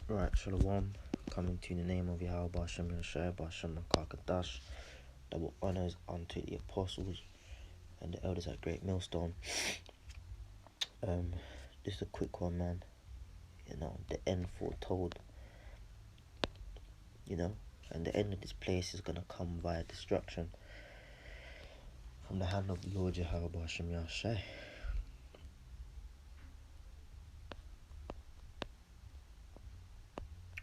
Right, Shalom, coming to you in the name of Yahweh Bashem Yashai Bashem Makakadash. Double honors unto the apostles and the elders at Great Millstone. Just a quick one, man. The end foretold. And the end of this place is gonna come via destruction from the hand of the Lord Yahweh Bashem Yashai.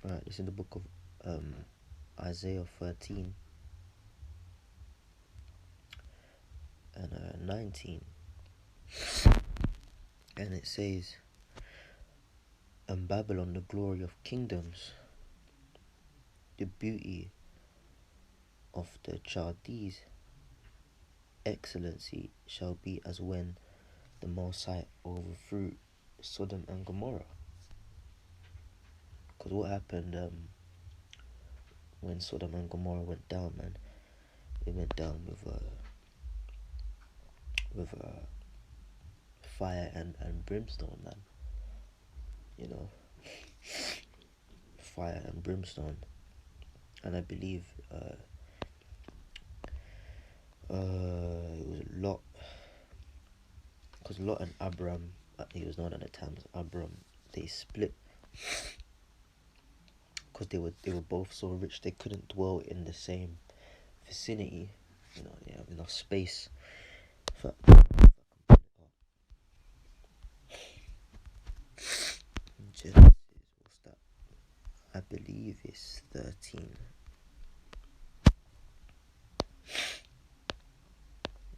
Right, this is the book of Isaiah 13 and 19, and it says, "And Babylon, the glory of kingdoms, the beauty of the Chaldees, excellency shall be as when the Most High overthrew Sodom and Gomorrah." Because what happened when Sodom and Gomorrah went down, man? It went down with fire and brimstone, man. Fire and brimstone. And I believe it was Lot, because Lot and Abram, he was known at the time as Abram, they split because they were both so rich they couldn't dwell in the same vicinity. They have enough space for Genesis. What's that? I believe it's 13.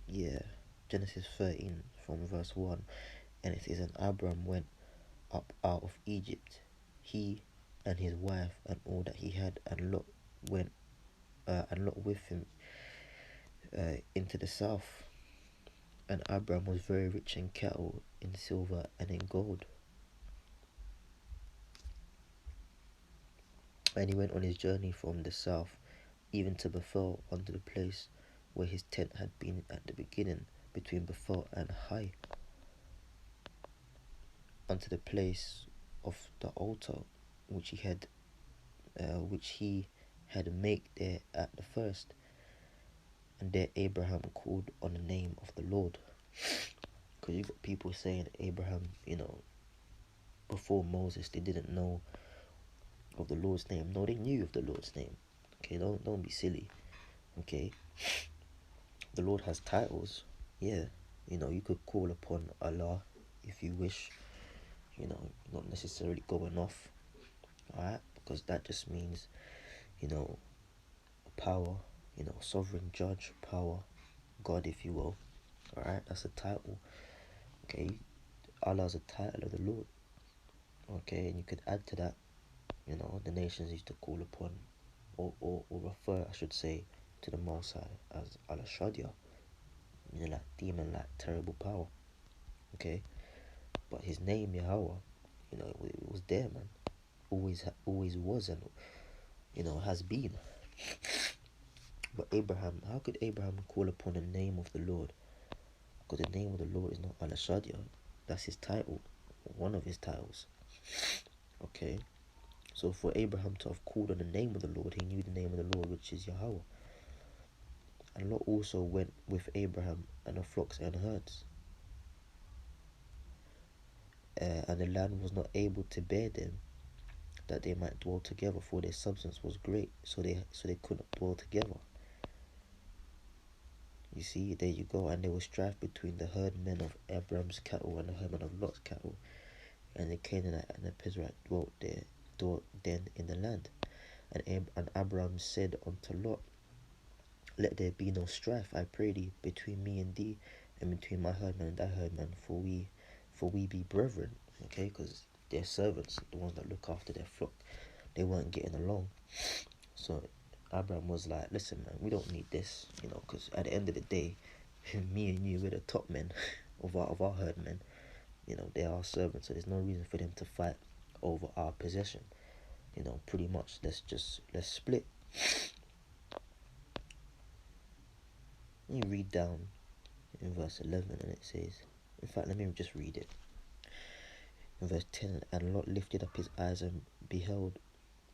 Yeah, Genesis 13 from verse 1, and it says, "And Abram went up out of Egypt, he and his wife and all that he had, and Lot went and Lot with him into the south. And Abram was very rich in cattle, in silver, and in gold. And he went on his journey from the south, even to Bethel, unto the place where his tent had been at the beginning, between Bethel and Hai, unto the place of the altar which he had made there at the first. And there Abraham called on the name of the Lord." Because you got people saying Abraham, before Moses, they didn't know of the Lord's name. No, they knew of the Lord's name. Okay, don't be silly. Okay, the Lord has titles. Yeah, you could call upon Allah if you wish. Not necessarily going off. Alright, because that just means, power. Sovereign judge, power, God, if you will. Alright, that's a title. Okay, Allah is a title of the Lord. Okay, and you could add to that, the nations used to call upon, or refer, I should say, to the Most High as Al-Shadia, like demon, like terrible power. Okay, but his name Yahweh, it was there, man. Always was, and has been. But Abraham, how could Abraham call upon the name of the Lord? Because the name of the Lord is not Al-Shadia. That's his title, one of his titles. Okay, so for Abraham to have called on the name of the Lord, he knew the name of the Lord, which is Yahweh. And Lot also went with Abraham and the flocks and herds. And the land was not able to bear them, that they might dwell together, for their substance was great, so they couldn't dwell together. You see, there you go. And there was strife between the herdmen of Abram's cattle and the herdmen of Lot's cattle. And the Canaanite and the Perizzite dwelt then in the land. And Abram said unto Lot, Let there be no strife, I pray thee, between me and thee, and between my herdman and thy herdman, for we be brethren. Okay, because they're servants, the ones that look after their flock. They weren't getting along. So Abraham was like, listen, man, we don't need this, because at the end of the day, me and you, we're the top men of our herdmen. They are servants, so there's no reason for them to fight over our possession. Pretty much, let's split. You read down in verse 11 and it says, in fact, let me just read it. In verse 10, and Lot lifted up his eyes and beheld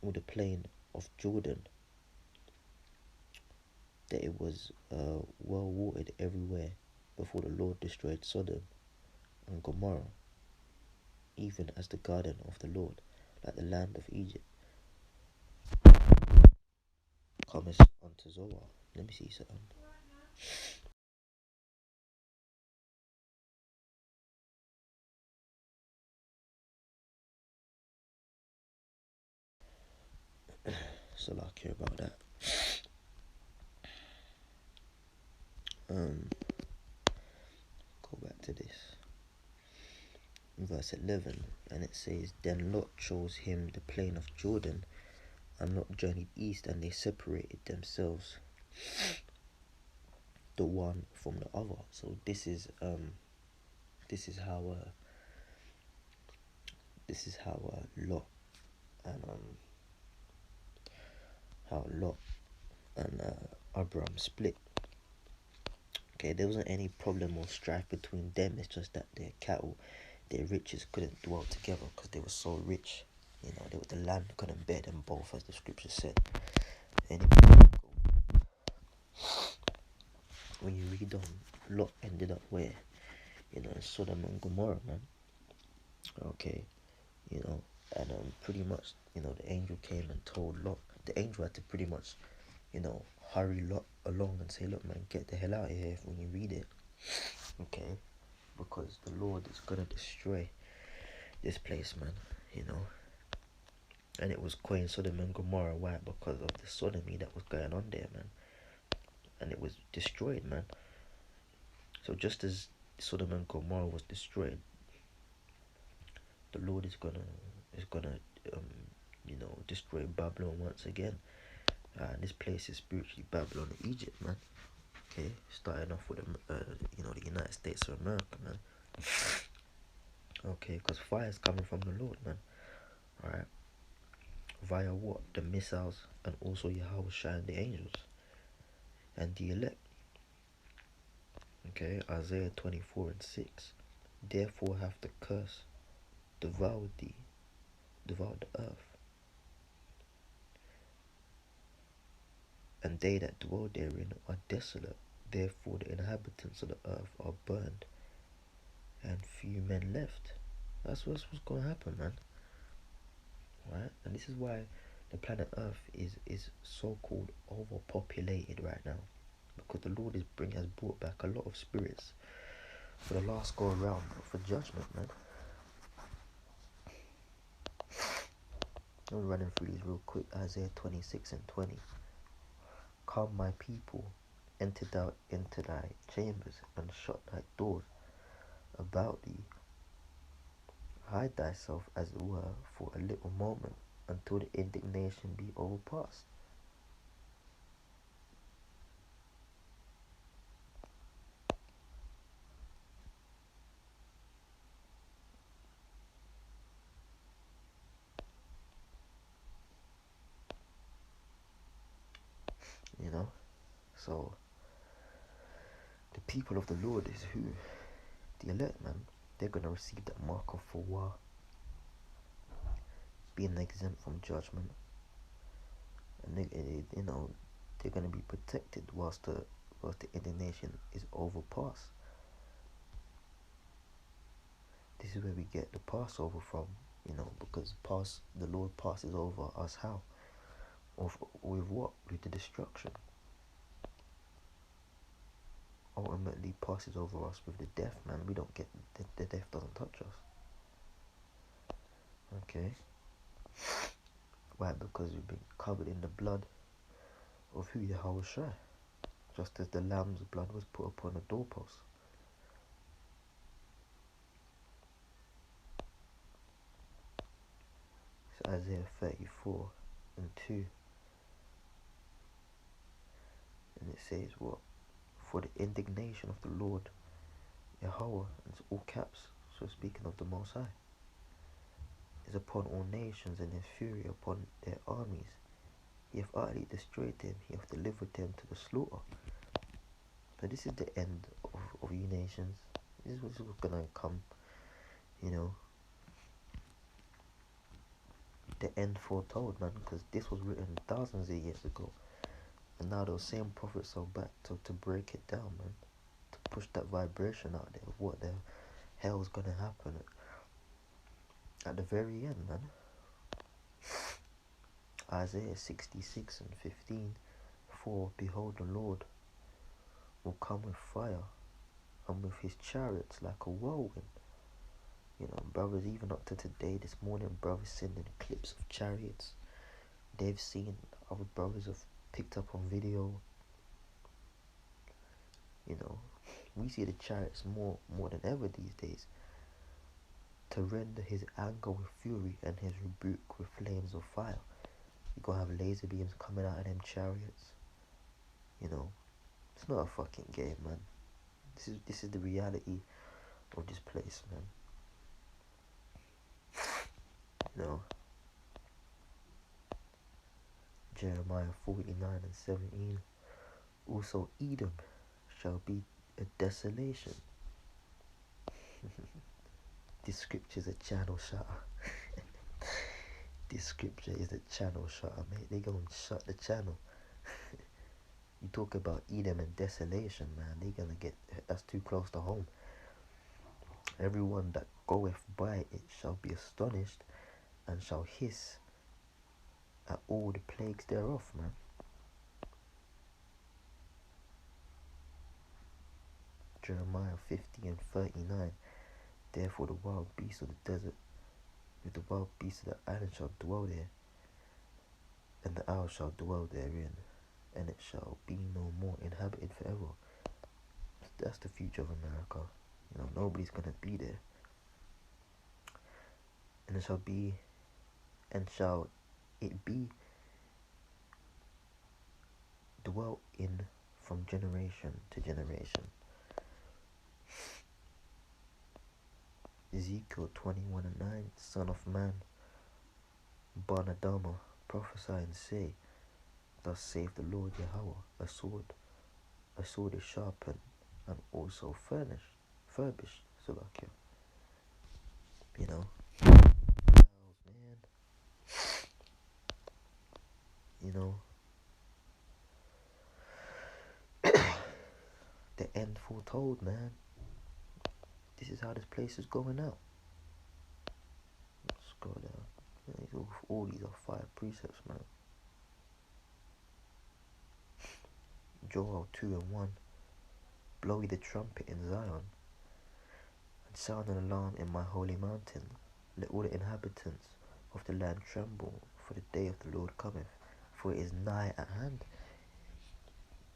all the plain of Jordan, that it was well watered everywhere before the Lord destroyed Sodom and Gomorrah, even as the garden of the Lord, like the land of Egypt, cometh unto Zoar. Let me see something. So I care about that. Go back to this. Verse 11, and it says, Then Lot chose him the plain of Jordan, and Lot journeyed east, and they separated themselves the one from the other. So this is how Lot and Abraham split. Okay, there wasn't any problem or strife between them. It's just that their cattle, their riches couldn't dwell together because they were so rich. You know, the land couldn't bear them both, as the scripture said. Anyway, when you read on, Lot ended up where? You know, in Sodom and Gomorrah, man. Okay, you know, and pretty much, you know, the angel came and told Lot. The angel had to pretty much, you know, hurry Lot along and say, look, man, get the hell out of here when you read it. Okay, because the Lord is gonna destroy this place, man. You know, and it was calling Sodom and Gomorrah. Why? Because of the sodomy that was going on there, man. And it was destroyed, man. So just as Sodom and Gomorrah was destroyed, the Lord is gonna um, you know, destroy Babylon once again. And this place is spiritually Babylon and Egypt, man. Okay, starting off with you know, the United States of America, man. Okay, because fire is coming from the Lord, man. All right, via what? The missiles, and also Yahweh shine the angels and the elect. Okay, Isaiah 24:6. Therefore hath the curse devoured thee, devoured the earth, and they that dwell therein are desolate. Therefore the inhabitants of the earth are burned, and few men left. That's what's going to happen, man. Right? And this is why the planet Earth is so-called overpopulated right now. Because the Lord has brought back a lot of spirits for the last go around for judgment, man. I'm running through these real quick. Isaiah 26:20. Come, my people, enter thou into thy chambers, and shut thy doors about thee. Hide thyself, as it were, for a little moment, until the indignation be overpast. You know? So, the people of the Lord is who? The elect, man. They're going to receive that mark of for being exempt from judgment. And you know, they're going to be protected whilst the indignation is overpassed. This is where we get the Passover from, you know, because the Lord passes over us how? With what? With the destruction. Ultimately passes over us with the death, man. We don't get, the death doesn't touch us. Okay? Why? Because we've been covered in the blood of who? Yahweh Shai. Just as the lamb's blood was put upon the doorpost. It's Isaiah 34:2. And it says what? For the indignation of the Lord Yahweh, and it's all caps, so speaking of the Most High, is upon all nations, and his fury upon their armies. He hath utterly destroyed them, he hath delivered them to the slaughter. So this is the end of you nations. This is what's gonna come, you know, the end foretold, man, because this was written thousands of years ago. And now those same prophets are back to break it down, man. To push that vibration out there of what the hell's gonna happen at the very end, man. Isaiah 66 and 15. For behold, the Lord will come with fire, and with his chariots like a whirlwind. You know, brothers, even up to today, this morning, brothers sending clips of chariots. They've seen, other brothers have picked up on video. You know, we see the chariots more than ever these days. To render his anger with fury and his rebuke with flames of fire. You gonna have laser beams coming out of them chariots. You know, it's not a fucking game, man. This is the reality of this place, man. You know, Jeremiah 49 and 17. Also Edom shall be a desolation. This scripture is a channel shutter. This scripture is a channel shutter, mate. They gonna shut the channel. You talk about Edom and desolation, man. They gonna get, that's too close to home. Everyone that goeth by it shall be astonished, and shall hiss at all the plagues thereof, man. Jeremiah 50 and 39. Therefore the wild beasts of the desert with the wild beasts of the island shall dwell there, and the owl shall dwell therein, and it shall be no more inhabited forever. That's the future of America. You know, nobody's gonna be there. And it shall be, and shall it be dwelt in from generation to generation. Ezekiel 21 and 9. Son of man, Barnadama, prophesy and say, thus saith the Lord Yahweh, a sword is sharpened and also furbished, Salakia. You know, man. You know, the end foretold, man. This is how this place is going out. Let's scroll down. All these are fire precepts, man. Joel 2 and 1. Blow ye the trumpet in Zion, and sound an alarm in my holy mountain. Let all the inhabitants of the land tremble, for the day of the Lord cometh, for it is nigh at hand.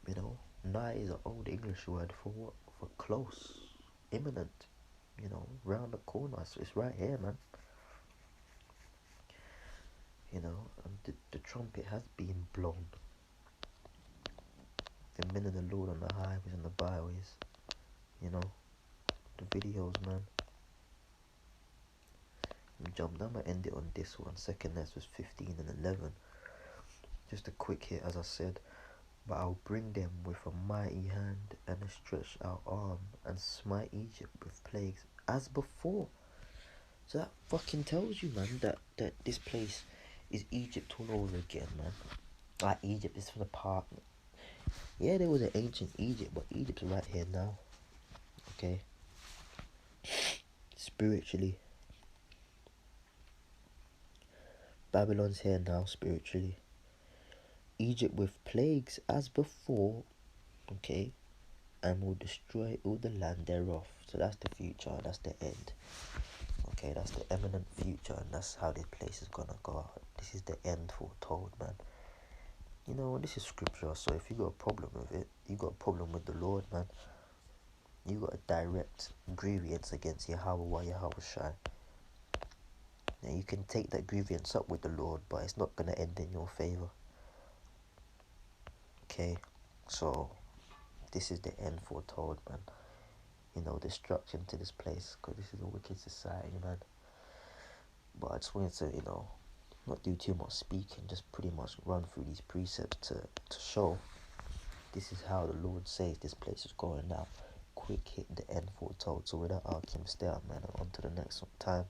You know, nigh is an old English word for what? For close, imminent. You know, round the corner. So it's right here, man. You know, and the trumpet has been blown. The men of the Lord on the highways and the byways. You know, the videos, man. I'm gonna end it on this one. Second Ness was 15 and 11. Just a quick hit, as I said. But I'll bring them with a mighty hand and a stretched out arm, and smite Egypt with plagues as before. So that fucking tells you, man, that this place is Egypt all over again, man. Like Egypt is from the past. Yeah, there was an ancient Egypt, but Egypt's right here now. Okay? Spiritually. Babylon's here now, spiritually. Egypt with plagues as before. Okay? And will destroy all the land thereof. So that's the future, that's the end. Okay, that's the imminent future, and that's how this place is gonna go out. This is the end foretold, man. You know, this is scripture, so if you got a problem with it, you got a problem with the Lord, man. You got a direct grievance against Yahweh Shai. Now you can take that grievance up with the Lord, but it's not gonna end in your favor. Okay, so this is the end foretold, man. You know, destruction to this place, because this is a wicked society, man. But I just wanted to, you know, not do too much speaking, just pretty much run through these precepts to show this is how the Lord says this place is going now. Quick hit the end foretold. So without arguing, stay up, man, and on to the next time.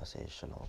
I say shalom.